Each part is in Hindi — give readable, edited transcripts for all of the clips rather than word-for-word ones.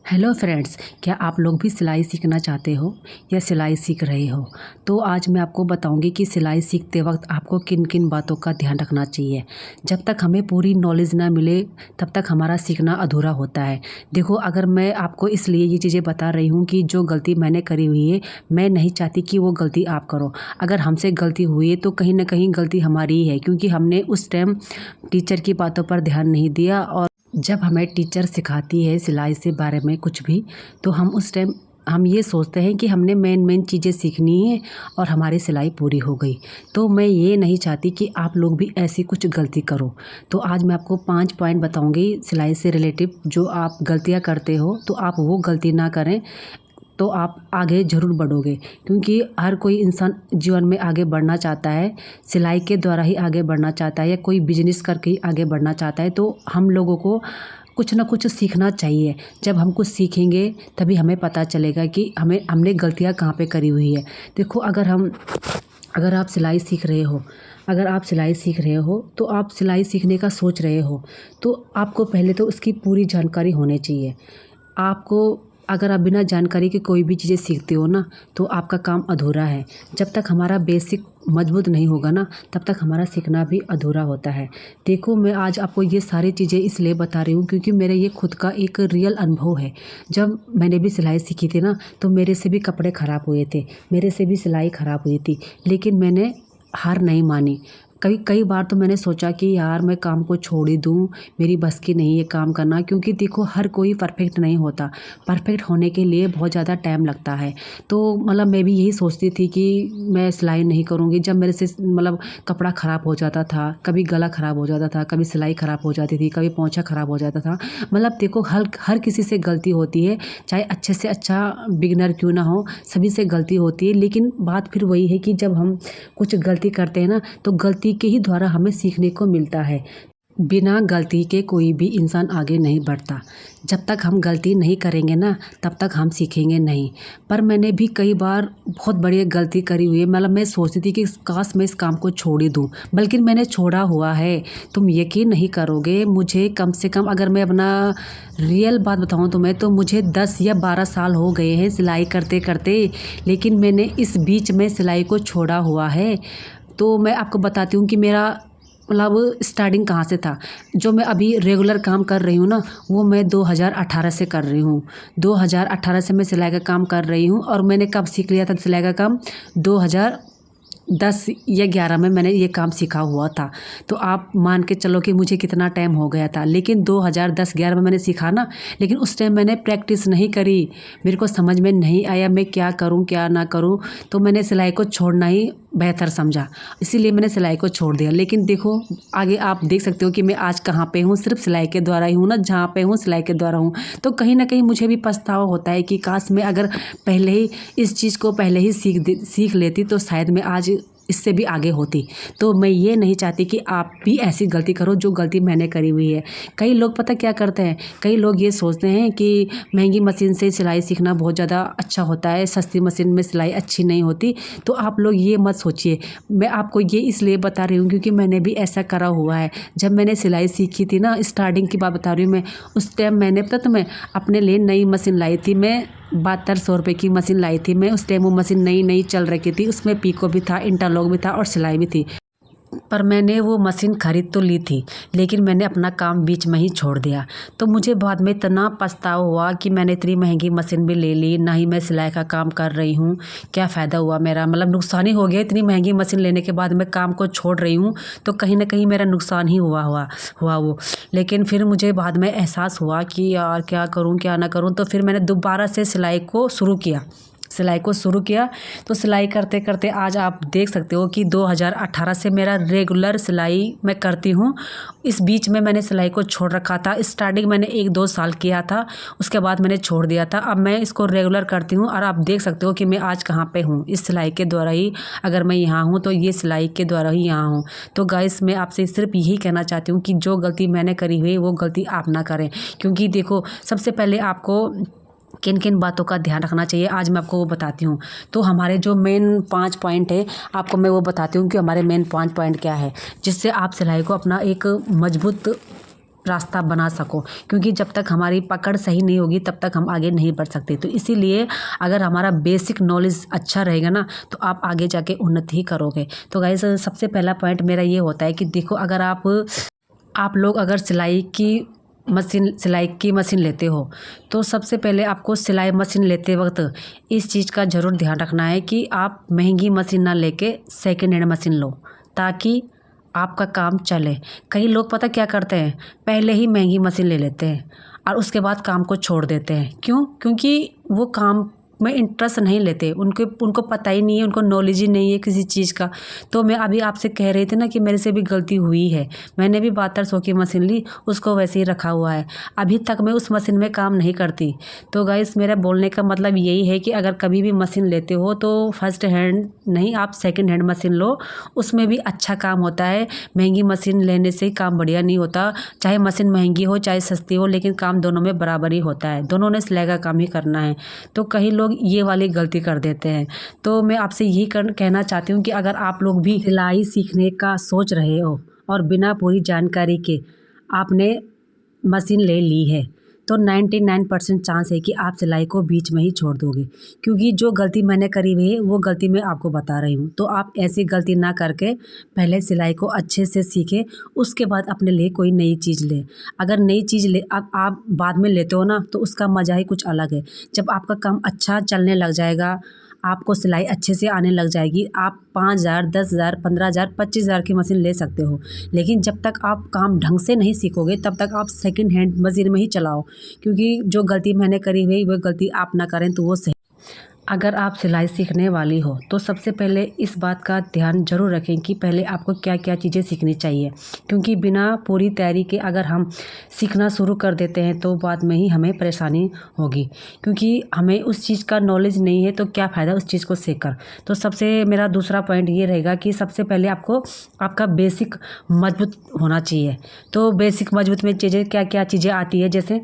हेलो फ्रेंड्स, क्या आप लोग भी सिलाई सीखना चाहते हो या सिलाई सीख रहे हो? तो आज मैं आपको बताऊंगी कि सिलाई सीखते वक्त आपको किन किन बातों का ध्यान रखना चाहिए। जब तक हमें पूरी नॉलेज ना मिले तब तक हमारा सीखना अधूरा होता है। देखो, अगर मैं आपको इसलिए ये चीज़ें बता रही हूँ कि जो गलती मैंने करी हुई है, मैं नहीं चाहती कि वो गलती आप करो। अगर हमसे गलती हुई है तो कहीं ना कहीं गलती हमारी ही है, क्योंकि हमने उस टाइम टीचर की बातों पर ध्यान नहीं दिया। और जब हमें टीचर सिखाती है सिलाई से बारे में कुछ भी, तो हम उस टाइम हम ये सोचते हैं कि हमने मेन चीज़ें सीखनी है और हमारी सिलाई पूरी हो गई। तो मैं ये नहीं चाहती कि आप लोग भी ऐसी कुछ गलती करो। तो आज मैं आपको 5 पॉइंट बताऊंगी सिलाई से रिलेटिव, जो आप गलतियां करते हो तो आप वो गलती ना करें, तो आप आगे ज़रूर बढ़ोगे। क्योंकि हर कोई इंसान जीवन में आगे बढ़ना चाहता है, सिलाई के द्वारा ही आगे बढ़ना चाहता है या कोई बिजनेस करके ही आगे बढ़ना चाहता है। तो हम लोगों को कुछ ना कुछ सीखना चाहिए। जब हम कुछ सीखेंगे तभी हमें पता चलेगा कि हमने गलतियाँ कहाँ पे करी हुई है। देखो, अगर आप सिलाई सीख रहे हो, तो आप सिलाई सीखने का सोच रहे हो, तो आपको पहले तो उसकी पूरी जानकारी होनी चाहिए। आपको अगर आप बिना जानकारी के कोई भी चीज़ें सीखते हो ना, तो आपका काम अधूरा है। जब तक हमारा बेसिक मजबूत नहीं होगा ना, तब तक हमारा सीखना भी अधूरा होता है। देखो, मैं आज आपको ये सारी चीज़ें इसलिए बता रही हूँ क्योंकि मेरे ये खुद का एक रियल अनुभव है। जब मैंने भी सिलाई सीखी थी ना, तो मेरे से भी कपड़े ख़राब हुए थे, मेरे से भी सिलाई ख़राब हुई थी, लेकिन मैंने हार नहीं मानी। कई कई बार तो मैंने सोचा कि यार मैं काम को छोड़ ही दूँ, मेरी बस की नहीं ये काम करना। क्योंकि देखो, हर कोई परफेक्ट नहीं होता, परफेक्ट होने के लिए बहुत ज़्यादा टाइम लगता है। तो मतलब मैं भी यही सोचती थी कि मैं सिलाई नहीं करूँगी। जब मेरे से कपड़ा ख़राब हो जाता था, कभी गला ख़राब हो जाता था, कभी सिलाई ख़राब हो जाती थी, कभी पोंछा ख़राब हो जाता था। देखो, हर हर किसी से गलती होती है, चाहे अच्छे से अच्छा बिगिनर क्यों ना हो, सभी से गलती होती है। लेकिन बात फिर वही है कि जब हम कुछ गलती करते हैं ना, तो गलती के ही द्वारा हमें सीखने को मिलता है। बिना गलती के कोई भी इंसान आगे नहीं बढ़ता। जब तक हम गलती नहीं करेंगे ना, तब तक हम सीखेंगे नहीं। पर मैंने भी कई बार बहुत बड़ी गलती करी हुई है। मैं सोचती थी कि काश मैं इस काम को छोड़ ही दूँ, बल्कि मैंने छोड़ा हुआ है। तुम यकीन नहीं करोगे, मुझे कम से कम, अगर मैं अपना रियल बात बताऊँ तुम्हें, तो मुझे 10 या 12 साल हो गए हैं सिलाई करते करते। लेकिन मैंने इस बीच में सिलाई को छोड़ा हुआ है। तो मैं आपको बताती हूँ कि मेरा स्टार्टिंग कहाँ से था। जो मैं अभी रेगुलर काम कर रही हूँ ना, वो मैं 2018 से कर रही हूँ। 2018 से मैं सिलाई का काम कर रही हूँ। और मैंने कब सीख लिया था सिलाई का काम? 2010 या 11 में मैंने ये काम सीखा हुआ था। तो आप मान के चलो कि मुझे कितना टाइम हो गया था। लेकिन 2010-11 में मैंने सीखा ना, लेकिन उस टाइम मैंने प्रैक्टिस नहीं करी। मेरे को समझ में नहीं आया मैं क्या करूं क्या ना करूं। तो मैंने सिलाई को छोड़ना ही बेहतर समझा, इसीलिए मैंने सिलाई को छोड़ दिया। लेकिन देखो, आगे आप देख सकते हो कि मैं आज कहाँ पे हूँ। सिर्फ सिलाई के द्वारा ही हूँ ना, जहाँ पे हूँ सिलाई के द्वारा हूँ। तो कहीं ना कहीं मुझे भी पछतावा होता है कि काश मैं अगर पहले ही इस चीज़ को पहले ही सीख लेती, तो शायद मैं आज इससे भी आगे होती। तो मैं ये नहीं चाहती कि आप भी ऐसी गलती करो जो गलती मैंने करी हुई है। कई लोग पता क्या करते हैं, कई लोग ये सोचते हैं कि महंगी मशीन से सिलाई सीखना बहुत ज़्यादा अच्छा होता है, सस्ती मशीन में सिलाई अच्छी नहीं होती। तो आप लोग ये मत सोचिए। मैं आपको ये इसलिए बता रही हूँ क्योंकि मैंने भी ऐसा करा हुआ है। जब मैंने सिलाई सीखी थी ना, स्टार्टिंग की बात बता रही हूँ मैं, उस टाइम मैंने पता तुम्हें अपने लिए नई मशीन लाई थी। मैं 7200 रुपये की मशीन लाई थी मैं। उस टाइम वो मशीन नई नई चल रही थी, उसमें पीको भी था, इंटरलॉक भी था और सिलाई भी थी। पर मैंने वो मशीन खरीद तो ली थी, लेकिन मैंने अपना काम बीच में ही छोड़ दिया। तो मुझे बाद में इतना पछतावा हुआ कि मैंने इतनी महंगी मशीन भी ले ली, ना ही मैं सिलाई का काम कर रही हूँ। क्या फ़ायदा हुआ मेरा? नुकसान ही हो गया। इतनी महंगी मशीन लेने के बाद मैं काम को छोड़ रही हूँ, तो कहीं ना कहीं मेरा नुकसान ही हुआ वो। लेकिन फिर मुझे बाद में एहसास हुआ कि यार क्या करूँ क्या ना करूँ। तो फिर मैंने दोबारा से सिलाई को शुरू किया। तो सिलाई करते करते आज आप देख सकते हो कि 2018 से मेरा रेगुलर सिलाई मैं करती हूँ। इस बीच में मैंने सिलाई को छोड़ रखा था। स्टार्टिंग मैंने 1-2 साल किया था, उसके बाद मैंने छोड़ दिया था। अब मैं इसको रेगुलर करती हूँ और आप देख सकते हो कि मैं आज कहाँ पे हूँ। इस सिलाई के द्वारा ही अगर मैं यहाँ हूँ तो ये सिलाई के द्वारा ही यहाँ हूँ। तो गाइस, मैं आपसे सिर्फ यही कहना चाहती हूँ कि जो गलती मैंने करी हुई है वो गलती आप ना करें। क्योंकि देखो, सबसे पहले आपको किन किन बातों का ध्यान रखना चाहिए, आज मैं आपको वो बताती हूँ। तो हमारे जो मेन 5 पॉइंट है, आपको मैं वो बताती हूँ कि हमारे मेन 5 पॉइंट क्या है, जिससे आप सिलाई को अपना एक मजबूत रास्ता बना सको, क्योंकि जब तक हमारी पकड़ सही नहीं होगी तब तक हम आगे नहीं बढ़ सकते। तो इसीलिए अगर हमारा बेसिक नॉलेज अच्छा रहेगा ना तो आप आगे जाके उन्नति ही करोगे। तो गाइस सबसे पहला पॉइंट मेरा ये होता है कि देखो, अगर आप लोग अगर सिलाई की मशीन लेते हो तो सबसे पहले आपको सिलाई मशीन लेते वक्त इस चीज़ का ज़रूर ध्यान रखना है कि आप महंगी मशीन ना लेके सेकेंड हैंड मशीन लो, ताकि आपका काम चले। कई लोग पता क्या करते हैं, पहले ही महंगी मशीन ले लेते हैं और उसके बाद काम को छोड़ देते हैं। क्यों? क्योंकि वो काम में इंटरेस्ट नहीं लेते, उनको पता ही नहीं है, उनको नॉलेज ही नहीं है किसी चीज़ का। तो मैं अभी आपसे कह रही थी ना कि मेरे से भी गलती हुई है, मैंने भी 7200 की मशीन ली, उसको वैसे ही रखा हुआ है, अभी तक मैं उस मशीन में काम नहीं करती। तो गाइस मेरा बोलने का मतलब यही है कि अगर कभी भी मशीन लेते हो तो फर्स्ट हैंड नहीं, आप सेकेंड हैंड मशीन लो, उसमें भी अच्छा काम होता है। महंगी मशीन लेने से काम बढ़िया नहीं होता, चाहे मशीन महंगी हो चाहे सस्ती हो, लेकिन काम दोनों में बराबर ही होता है, दोनों ने सिलाई का काम ही करना है। तो कई लोग ये वाली गलती कर देते हैं। तो मैं आपसे यही कहना चाहती हूँ कि अगर आप लोग भी सिलाई सीखने का सोच रहे हो और बिना पूरी जानकारी के आपने मशीन ले ली है तो 99% चांस है कि आप सिलाई को बीच में ही छोड़ दोगे, क्योंकि जो गलती मैंने करी हुई है वो गलती मैं आपको बता रही हूँ। तो आप ऐसी गलती ना करके पहले सिलाई को अच्छे से सीखें, उसके बाद अपने लिए कोई नई चीज़ लें। अगर नई चीज़ आप बाद में लेते हो ना तो उसका मज़ा ही कुछ अलग है। जब आपका काम अच्छा चलने लग जाएगा, आपको सिलाई अच्छे से आने लग जाएगी, आप 5000, 10,000, 15,000, 25,000 की मशीन ले सकते हो। लेकिन जब तक आप काम ढंग से नहीं सीखोगे तब तक आप सेकंड हैंड मशीन में ही चलाओ, क्योंकि जो गलती मैंने करी हुई वो गलती आप ना करें तो वो सही। अगर आप सिलाई सीखने वाली हो तो सबसे पहले इस बात का ध्यान ज़रूर रखें कि पहले आपको क्या क्या चीज़ें सीखनी चाहिए, क्योंकि बिना पूरी तैयारी के अगर हम सीखना शुरू कर देते हैं तो बाद में ही हमें परेशानी होगी, क्योंकि हमें उस चीज़ का नॉलेज नहीं है तो क्या फ़ायदा उस चीज़ को सीखकर। तो सबसे मेरा दूसरा पॉइंट ये रहेगा कि सबसे पहले आपको आपका बेसिक मजबूत होना चाहिए। तो बेसिक मजबूत में चीज़ें क्या क्या चीज़ें आती है, जैसे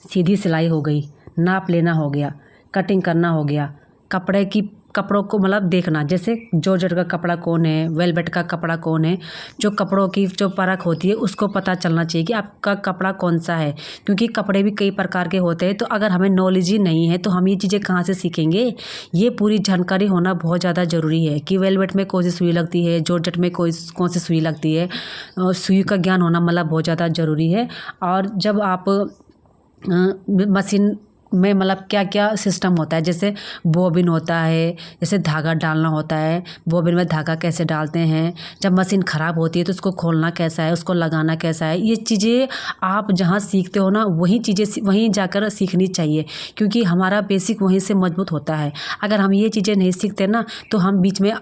सीधी सिलाई हो गई, नाप लेना हो गया, कटिंग करना हो गया, कपड़ों को मतलब देखना, जैसे जॉर्जेट का कपड़ा कौन है, वेलवेट का कपड़ा कौन है, जो कपड़ों की जो परख होती है उसको पता चलना चाहिए कि आपका कपड़ा कौन सा है, क्योंकि कपड़े भी कई प्रकार के होते हैं। तो अगर हमें नॉलेज ही नहीं है तो हम ये चीज़ें कहाँ से सीखेंगे। ये पूरी जानकारी होना बहुत ज़्यादा ज़रूरी है कि वेलवेट में कौन सी सुई लगती है, जॉर्जेट में कौन सी सुई लगती है, सुई का ज्ञान होना मतलब बहुत ज़्यादा ज़रूरी है। और जब आप मशीन में मतलब क्या क्या सिस्टम होता है, जैसे बोबिन होता है, जैसे धागा डालना होता है, बोबिन में धागा कैसे डालते हैं, जब मशीन ख़राब होती है तो उसको खोलना कैसा है, उसको लगाना कैसा है, ये चीज़ें आप जहाँ सीखते हो ना वही चीज़ें वहीं जाकर सीखनी चाहिए, क्योंकि हमारा बेसिक वहीं से मजबूत होता है। अगर हम ये चीज़ें नहीं सीखते ना तो हम बीच में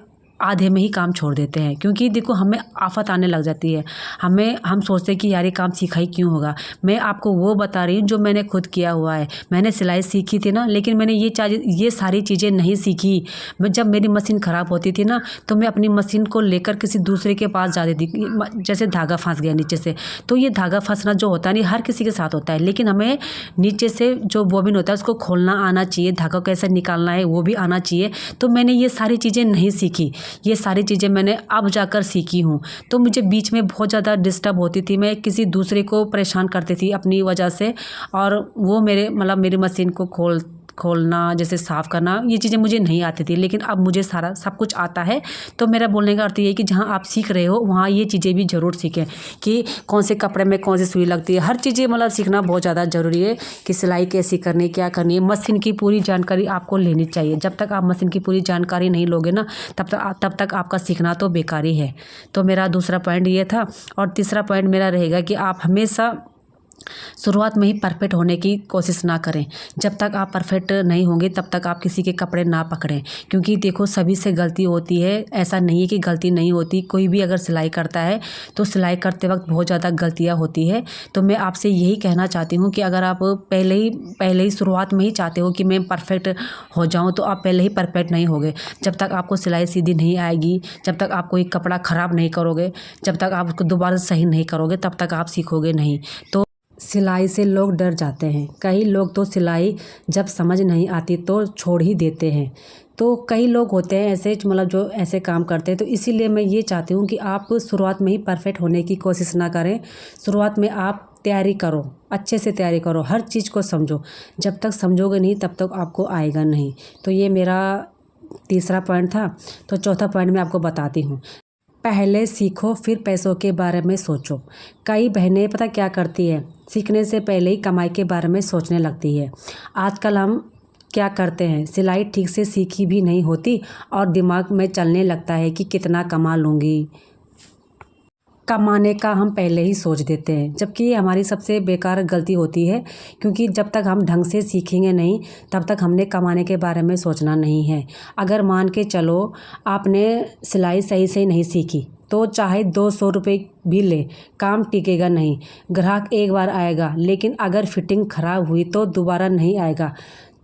आधे में ही काम छोड़ देते हैं, क्योंकि देखो हमें आफत आने लग जाती है, हम सोचते हैं कि यार ये काम सीखा ही क्यों होगा। मैं आपको वो बता रही हूँ जो मैंने खुद किया हुआ है। मैंने सिलाई सीखी थी ना, लेकिन मैंने ये सारी चीज़ें नहीं सीखी। मैं जब मेरी मशीन ख़राब होती थी ना तो मैं अपनी मशीन को लेकर किसी दूसरे के पास जाती थी, जैसे धागा फंस गया नीचे से, तो ये धागा फंसना जो होता है नहीं हर किसी के साथ होता है, लेकिन हमें नीचे से जो बोबिन होता है उसको खोलना आना चाहिए, धागा कैसे निकालना है वो भी आना चाहिए। तो मैंने ये सारी चीज़ें नहीं सीखी, ये सारी चीज़ें मैंने अब जाकर सीखी हूँ। तो मुझे बीच में बहुत ज़्यादा डिस्टर्ब होती थी, मैं किसी दूसरे को परेशान करती थी अपनी वजह से, और वो मेरी मशीन को खोलना जैसे साफ़ करना ये चीज़ें मुझे नहीं आती थी, लेकिन अब मुझे सारा सब कुछ आता है। तो मेरा बोलने का अर्थ ये है कि जहाँ आप सीख रहे हो वहाँ ये चीज़ें भी ज़रूर सीखें कि कौन से कपड़े में कौन सी सुई लगती है, हर चीज़ें सीखना बहुत ज़्यादा ज़रूरी है कि सिलाई कैसी करनी है, क्या करनी है। मशीन की पूरी जानकारी आपको लेनी चाहिए। जब तक आप मशीन की पूरी जानकारी नहीं लोगे ना तब तक आपका सीखना तो बेकार ही है। तो मेरा दूसरा पॉइंट ये था। और तीसरा पॉइंट मेरा रहेगा कि आप हमेशा शुरुआत में ही परफेक्ट होने की कोशिश ना करें। जब तक आप परफेक्ट नहीं होंगे तब तक आप किसी के कपड़े ना पकड़ें, क्योंकि देखो सभी से गलती होती है, ऐसा नहीं है कि गलती नहीं होती। कोई भी अगर सिलाई करता है तो सिलाई करते वक्त बहुत ज़्यादा गलतियाँ होती है। तो मैं आपसे यही कहना चाहती हूँ कि अगर आप पहले ही शुरुआत में ही चाहते हो कि मैं परफेक्ट हो जाऊँ तो आप पहले ही परफेक्ट नहीं होगे। जब तक आपको सिलाई सीधी नहीं आएगी, जब तक आप कोई कपड़ा ख़राब नहीं करोगे, जब तक आप उसको दोबारा सही नहीं करोगे तब तक आप सीखोगे नहीं। तो सिलाई से लोग डर जाते हैं, कई लोग तो सिलाई जब समझ नहीं आती तो छोड़ ही देते हैं। तो कई लोग होते हैं ऐसे जो ऐसे काम करते हैं। तो इसीलिए मैं ये चाहती हूँ कि आप शुरुआत में ही परफेक्ट होने की कोशिश ना करें। शुरुआत में आप तैयारी करो, अच्छे से तैयारी करो, हर चीज़ को समझो। जब तक समझोगे नहीं तब तक आपको आएगा नहीं। तो ये मेरा तीसरा पॉइंट था। तो चौथा पॉइंट मैं आपको बताती हूँ। पहले सीखो फिर पैसों के बारे में सोचो। कई बहनें पता क्या करती है, सीखने से पहले ही कमाई के बारे में सोचने लगती है। आजकल हम क्या करते हैं, सिलाई ठीक से सीखी भी नहीं होती और दिमाग में चलने लगता है कि कितना कमा लूँगी। कमाने का हम पहले ही सोच देते हैं, जबकि ये हमारी सबसे बेकार गलती होती है। क्योंकि जब तक हम ढंग से सीखेंगे नहीं तब तक हमने कमाने के बारे में सोचना नहीं है। अगर मान के चलो आपने सिलाई सही से नहीं सीखी तो चाहे 200 रुपये भी ले, काम टिकेगा नहीं। ग्राहक एक बार आएगा, लेकिन अगर फिटिंग ख़राब हुई तो दोबारा नहीं आएगा।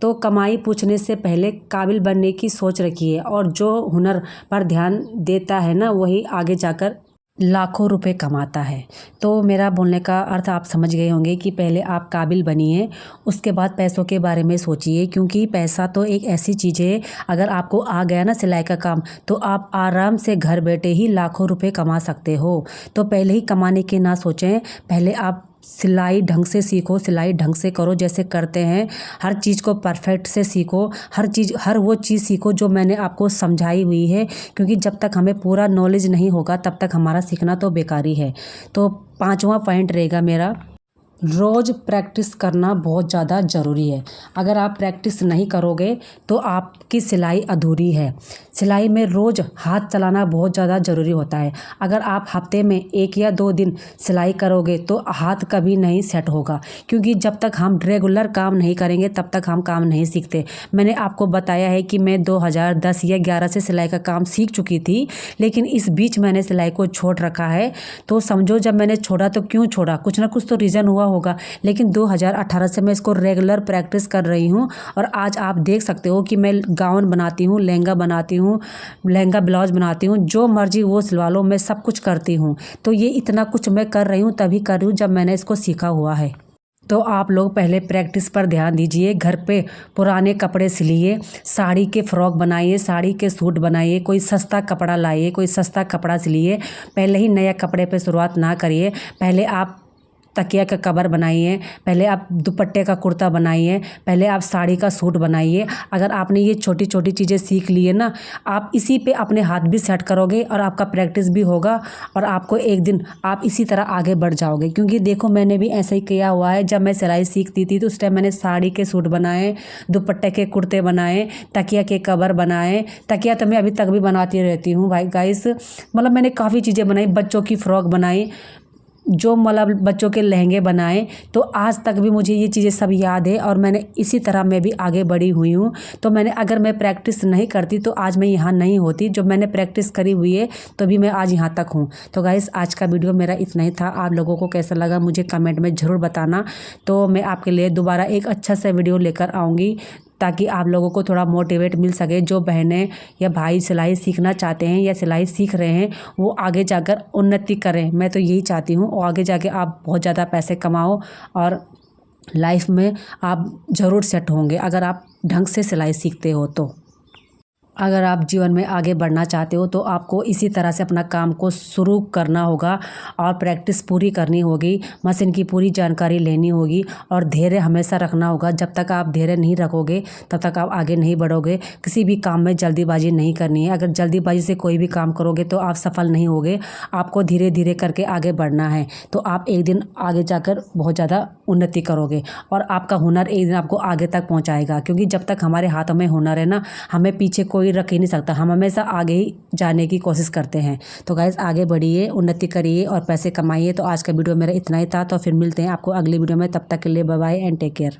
तो कमाई पूछने से पहले काबिल बनने की सोच रखिए, और जो हुनर पर ध्यान देता है ना वही आगे जाकर लाखों रुपए कमाता है। तो मेरा बोलने का अर्थ आप समझ गए होंगे कि पहले आप काबिल बनिए, उसके बाद पैसों के बारे में सोचिए। क्योंकि पैसा तो एक ऐसी चीज़ है, अगर आपको आ गया ना सिलाई का काम तो आप आराम से घर बैठे ही लाखों रुपए कमा सकते हो। तो पहले ही कमाने की ना सोचें, पहले आप सिलाई ढंग से सीखो, सिलाई ढंग से करो जैसे करते हैं। हर चीज़ को परफेक्ट से सीखो, हर वो चीज़ सीखो जो मैंने आपको समझाई हुई है। क्योंकि जब तक हमें पूरा नॉलेज नहीं होगा तब तक हमारा सीखना तो बेकार ही है। तो पाँचवा पॉइंट रहेगा मेरा, रोज़ प्रैक्टिस करना बहुत ज़्यादा ज़रूरी है। अगर आप प्रैक्टिस नहीं करोगे तो आपकी सिलाई अधूरी है। सिलाई में रोज़ हाथ चलाना बहुत ज़्यादा ज़रूरी होता है। अगर आप हफ्ते में 1 या 2 दिन सिलाई करोगे तो हाथ कभी नहीं सेट होगा। क्योंकि जब तक हम रेगुलर काम नहीं करेंगे तब तक हम काम नहीं सीखते। मैंने आपको बताया है कि मैं 2010 या 11 से सिलाई का काम सीख चुकी थी, लेकिन इस बीच मैंने सिलाई को छोड़ रखा है। तो समझो जब मैंने छोड़ा तो क्यों छोड़ा, कुछ ना कुछ तो रीज़न हुआ होगा। लेकिन 2018 से मैं इसको रेगुलर प्रैक्टिस कर रही हूँ, और आज आप देख सकते हो कि मैं गाउन बनाती हूँ, लहंगा बनाती हूँ, लहंगा ब्लाउज बनाती हूँ, जो मर्जी वो सिलवा लो, मैं सब कुछ करती हूँ। तो ये इतना कुछ मैं कर रही हूँ तभी कर रही हूँ जब मैंने इसको सीखा हुआ है। तो आप लोग पहले प्रैक्टिस पर ध्यान दीजिए, घर पे पुराने कपड़े सिलिए, साड़ी के फ्रॉक बनाइए, साड़ी के सूट बनाइए, कोई सस्ता कपड़ा लाइए, कोई सस्ता कपड़ा सिलिए। पहले ही नया कपड़े पे शुरुआत ना करिए। पहले आप तकिया का कवर बनाइए, पहले आप दुपट्टे का कुर्ता बनाइए, पहले आप साड़ी का सूट बनाइए। अगर आपने ये छोटी छोटी चीज़ें सीख ली है ना, आप इसी पे अपने हाथ भी सेट करोगे और आपका प्रैक्टिस भी होगा, और आपको एक दिन आप इसी तरह आगे बढ़ जाओगे। क्योंकि देखो मैंने भी ऐसा ही किया हुआ है। जब मैं सिलाई सीखती थी तो उस टाइम मैंने साड़ी के सूट बनाए, दुपट्टे के कुर्ते बनाए, तकिया के कवर बनाए। तकिया तो मैं अभी तक भी बनाती रहती हूँ भाई गाइस। मतलब मैंने काफ़ी चीज़ें बनाई, बच्चों की फ्रॉक बनाई, जो मतलब बच्चों के लहंगे बनाए। तो आज तक भी मुझे ये चीज़ें सब याद है, और मैंने इसी तरह मैं भी आगे बढ़ी हुई हूँ। तो अगर मैं प्रैक्टिस नहीं करती तो आज मैं यहाँ नहीं होती। जो मैंने प्रैक्टिस करी हुई है तो भी मैं आज यहाँ तक हूँ। तो गाइस आज का वीडियो मेरा इतना ही था। आप लोगों को कैसा लगा मुझे कमेंट में ज़रूर बताना। तो मैं आपके लिए दोबारा एक अच्छा सा वीडियो लेकर आऊँगी, ताकि आप लोगों को थोड़ा मोटिवेट मिल सके। जो बहनें या भाई सिलाई सीखना चाहते हैं या सिलाई सीख रहे हैं वो आगे जाकर उन्नति करें। मैं तो यही चाहती हूँ, और आगे जाके आप बहुत ज़्यादा पैसे कमाओ, और लाइफ में आप ज़रूर सेट होंगे अगर आप ढंग से सिलाई सीखते हो तो। अगर आप जीवन में आगे बढ़ना चाहते हो तो आपको इसी तरह से अपना काम को शुरू करना होगा, और प्रैक्टिस पूरी करनी होगी, मशीन की पूरी जानकारी लेनी होगी, और धैर्य हमेशा रखना होगा। जब तक आप धैर्य नहीं रखोगे तब तक आप आगे नहीं बढ़ोगे। किसी भी काम में जल्दीबाजी नहीं करनी है। अगर जल्दीबाजी से कोई भी काम करोगे तो आप सफल नहीं होगे। आपको धीरे धीरे करके आगे बढ़ना है, तो आप एक दिन आगे जाकर बहुत ज़्यादा उन्नति करोगे, और आपका हुनर एक दिन आपको आगे तक पहुँचाएगा। क्योंकि जब तक हमारे हाथों में हुनर है ना, हमें पीछे कोई रख ही नहीं सकता। हम हमेशा आगे ही जाने की कोशिश करते हैं। तो गाइस आगे बढ़िए, उन्नति करिए और पैसे कमाइए। तो आज का वीडियो मेरा इतना ही था। तो फिर मिलते हैं आपको अगली वीडियो में। तब तक के लिए bye bye and take care.